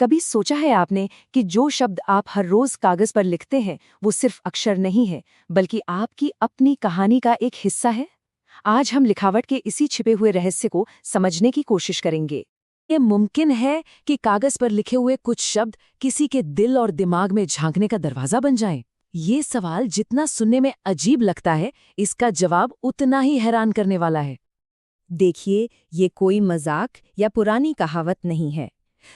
कभी सोचा है आपने कि जो शब्द आप हर रोज कागज पर लिखते हैं वो सिर्फ अक्षर नहीं है, बल्कि आपकी अपनी कहानी का एक हिस्सा है? आज हम लिखावट के इसी छिपे हुए रहस्य को समझने की कोशिश करेंगे। ये मुमकिन है कि कागज पर लिखे हुए कुछ शब्द किसी के दिल और दिमाग में झांकने का दरवाजा बन जाएं? ये सवाल जितना सुनने में अजीब लगता है, इसका जवाब उतना ही हैरान करने वाला है। देखिए, ये कोई मजाक या पुरानी कहावत नहीं है।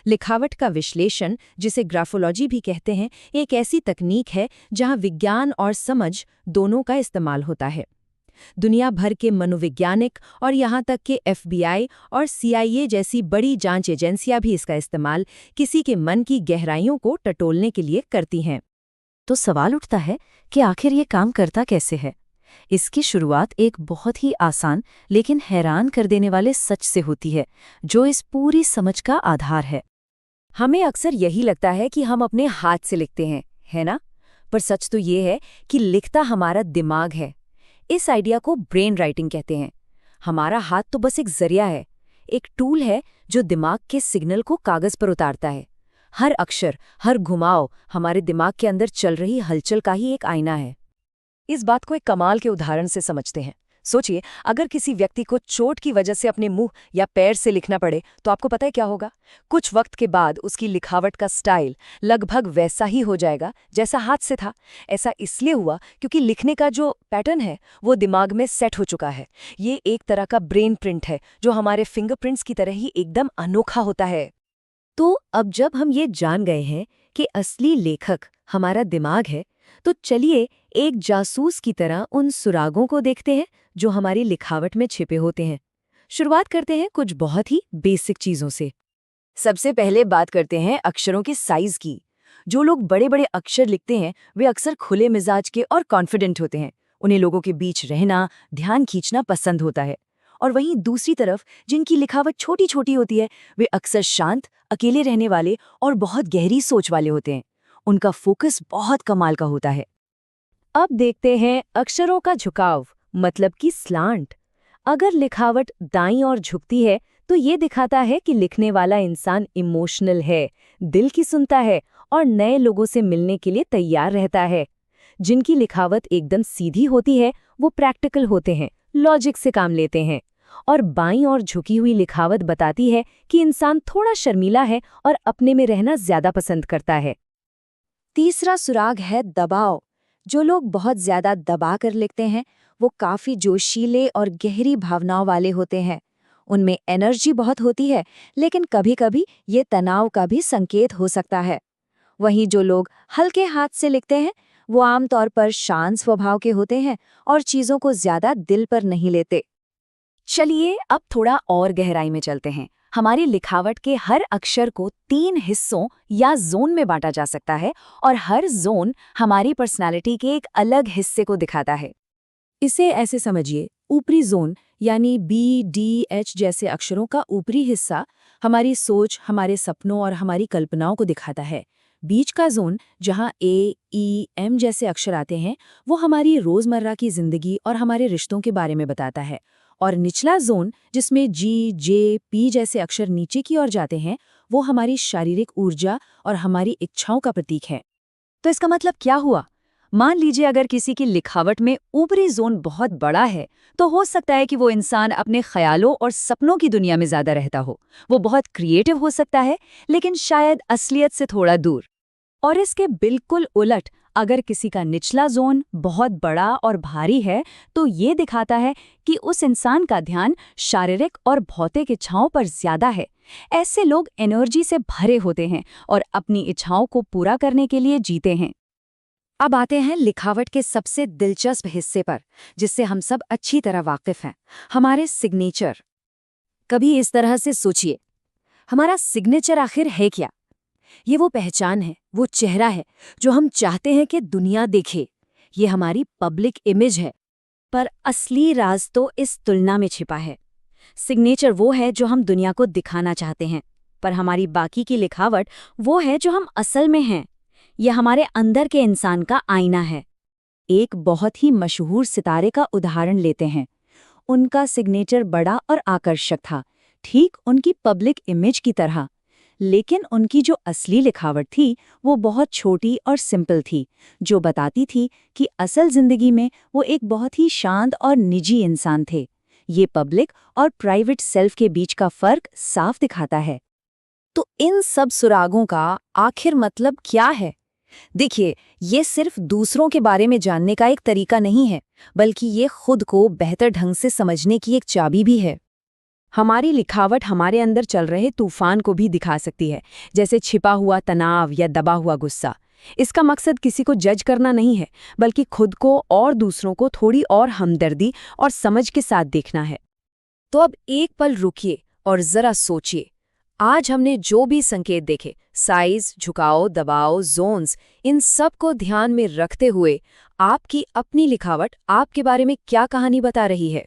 लिखावट का विश्लेषण, जिसे ग्राफोलॉजी भी कहते हैं, एक ऐसी तकनीक है जहां विज्ञान और समझ दोनों का इस्तेमाल होता है। दुनिया भर के मनोवैज्ञानिक और यहाँ तक कि FBI और CIA जैसी बड़ी जांच एजेंसियां भी इसका इस्तेमाल किसी के मन की गहराइयों को टटोलने के लिए करती हैं। तो सवाल उठता है कि आखिर ये काम करता कैसे है? इसकी शुरुआत एक बहुत ही आसान लेकिन हैरान कर देने वाले सच से होती है, जो इस पूरी समझ का आधार है। हमें अक्सर यही लगता है कि हम अपने हाथ से लिखते हैं, है ना? पर सच तो ये है कि लिखता हमारा दिमाग है। इस आइडिया को ब्रेन राइटिंग कहते हैं। हमारा हाथ तो बस एक जरिया है, एक टूल है जो दिमाग के सिग्नल को कागज पर उतारता है। हर अक्षर, हर घुमाव हमारे दिमाग के अंदर चल रही हलचल का ही एक आईना है। इस बात को एक कमाल के उदाहरण से समझते हैं। सोचिए, अगर किसी व्यक्ति को चोट की वजह से अपने मुंह या पैर से लिखना पड़े तो आपको पता है क्या होगा? कुछ वक्त के बाद उसकी लिखावट का स्टाइल लगभग वैसा ही हो जाएगा जैसा हाथ से था। ऐसा इसलिए हुआ क्योंकि लिखने का जो पैटर्न है वो दिमाग में सेट हो चुका है। ये एक तरह का ब्रेन प्रिंट है जो हमारे फिंगरप्रिंट्स की तरह ही एकदम अनोखा होता है। तो अब जब हम ये जान गए हैं कि असली लेखक हमारा दिमाग है, तो चलिए एक जासूस की तरह उन सुरागों को देखते हैं जो हमारी लिखावट में छिपे होते हैं। शुरुआत करते हैं कुछ बहुत ही बेसिक चीजों से। सबसे पहले बात करते हैं अक्षरों के साइज की। जो लोग बड़े बड़े अक्षर लिखते हैं वे अक्सर खुले मिजाज के और कॉन्फिडेंट होते हैं। उन्हें लोगों के बीच रहना, ध्यान खींचना पसंद होता है। और वहीं दूसरी तरफ जिनकी लिखावट छोटी छोटी होती है, वे अक्सर शांत, अकेले रहने वाले और बहुत गहरी सोच वाले होते हैं। उनका फोकस बहुत कमाल का होता है। अब देखते हैं अक्षरों का झुकाव, मतलब कि स्लांट। अगर लिखावट दाईं ओर झुकती है तो ये दिखाता है कि लिखने वाला इंसान इमोशनल है, दिल की सुनता है और नए लोगों से मिलने के लिए तैयार रहता है। जिनकी लिखावट एकदम सीधी होती है वो प्रैक्टिकल होते हैं, लॉजिक से काम लेते हैं। और बाईं ओर झुकी हुई लिखावट बताती है कि इंसान थोड़ा शर्मीला है और अपने में रहना ज्यादा पसंद करता है। तीसरा सुराग है दबाव। जो लोग बहुत ज्यादा दबा कर लिखते हैं वो काफी जोशीले और गहरी भावनाओं वाले होते हैं। उनमें एनर्जी बहुत होती है, लेकिन कभी-कभी ये तनाव का भी संकेत हो सकता है। वहीं जो लोग हल्के हाथ से लिखते हैं वो आमतौर पर शांत स्वभाव के होते हैं और चीजों को ज्यादा दिल पर नहीं लेते। चलिए अब थोड़ा और गहराई में चलते हैं। हमारी लिखावट के हर अक्षर को 3 हिस्सों या जोन में बांटा जा सकता है और हर जोन हमारी पर्सनालिटी के एक अलग हिस्से को दिखाता है। इसे ऐसे समझिए, ऊपरी जोन यानी BDH जैसे अक्षरों का ऊपरी हिस्सा हमारी सोच, हमारे सपनों और हमारी कल्पनाओं को दिखाता है। बीच का जोन, जहाँ AEM जैसे अक्षर आते हैं, वो हमारी रोजमर्रा की जिंदगी और हमारे रिश्तों के बारे में बताता है। और निचला जोन, जिसमें G, J, P जैसे अक्षर नीचे की ओर जाते हैं, वो हमारी शारीरिक ऊर्जा और हमारी इच्छाओं का प्रतीक है। तो इसका मतलब क्या हुआ? मान लीजिए अगर किसी की लिखावट में ऊपरी जोन बहुत बड़ा है तो हो सकता है कि वो इंसान अपने ख्यालों और सपनों की दुनिया में ज्यादा रहता हो। वो बहुत क्रिएटिव हो सकता है, लेकिन शायद असलियत से थोड़ा दूर। और इसके बिल्कुल उलट, अगर किसी का निचला जोन बहुत बड़ा और भारी है तो ये दिखाता है कि उस इंसान का ध्यान शारीरिक और भौतिक इच्छाओं पर ज्यादा है। ऐसे लोग एनर्जी से भरे होते हैं और अपनी इच्छाओं को पूरा करने के लिए जीते हैं। अब आते हैं लिखावट के सबसे दिलचस्प हिस्से पर, जिससे हम सब अच्छी तरह वाकिफ हैं, हमारे सिग्नेचर। कभी इस तरह से सोचिए, हमारा सिग्नेचर आखिर है क्या? ये वो पहचान है, वो चेहरा है जो हम चाहते हैं कि दुनिया देखे। ये हमारी पब्लिक इमेज है। पर असली राज तो इस तुलना में छिपा है। सिग्नेचर वो है जो हम दुनिया को दिखाना चाहते हैं, पर हमारी बाकी की लिखावट वो है जो हम असल में हैं। यह हमारे अंदर के इंसान का आईना है। एक बहुत ही मशहूर सितारे का उदाहरण लेते हैं। उनका सिग्नेचर बड़ा और आकर्षक था, ठीक उनकी पब्लिक इमेज की तरह। लेकिन उनकी जो असली लिखावट थी वो बहुत छोटी और सिंपल थी, जो बताती थी कि असल जिंदगी में वो एक बहुत ही शांत और निजी इंसान थे। ये पब्लिक और प्राइवेट सेल्फ के बीच का फर्क साफ दिखाता है। तो इन सब सुरागों का आखिर मतलब क्या है? देखिए, ये सिर्फ दूसरों के बारे में जानने का एक तरीका नहीं है, बल्कि ये खुद को बेहतर ढंग से समझने की एक चाबी भी है। हमारी लिखावट हमारे अंदर चल रहे तूफान को भी दिखा सकती है, जैसे छिपा हुआ तनाव या दबा हुआ गुस्सा। इसका मकसद किसी को जज करना नहीं है, बल्कि खुद को और दूसरों को थोड़ी और हमदर्दी और समझ के साथ देखना है। तो अब एक पल रुकिए और जरा सोचिए। आज हमने जो भी संकेत देखे, साइज, झुकाव, दबाव, जोन्स, इन सब को ध्यान में रखते हुए आपकी अपनी लिखावट आपके बारे में क्या कहानी बता रही है?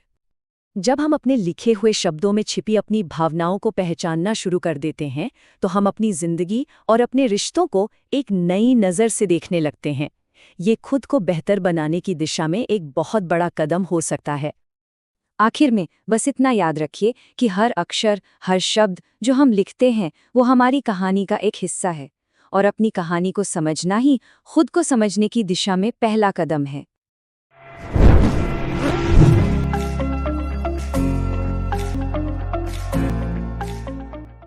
जब हम अपने लिखे हुए शब्दों में छिपी अपनी भावनाओं को पहचानना शुरू कर देते हैं, तो हम अपनी जिंदगी और अपने रिश्तों को एक नई नज़र से देखने लगते हैं। ये खुद को बेहतर बनाने की दिशा में एक बहुत बड़ा कदम हो सकता है। आखिर में बस इतना याद रखिए कि हर अक्षर, हर शब्द जो हम लिखते हैं वो हमारी कहानी का एक हिस्सा है, और अपनी कहानी को समझना ही खुद को समझने की दिशा में पहला कदम है।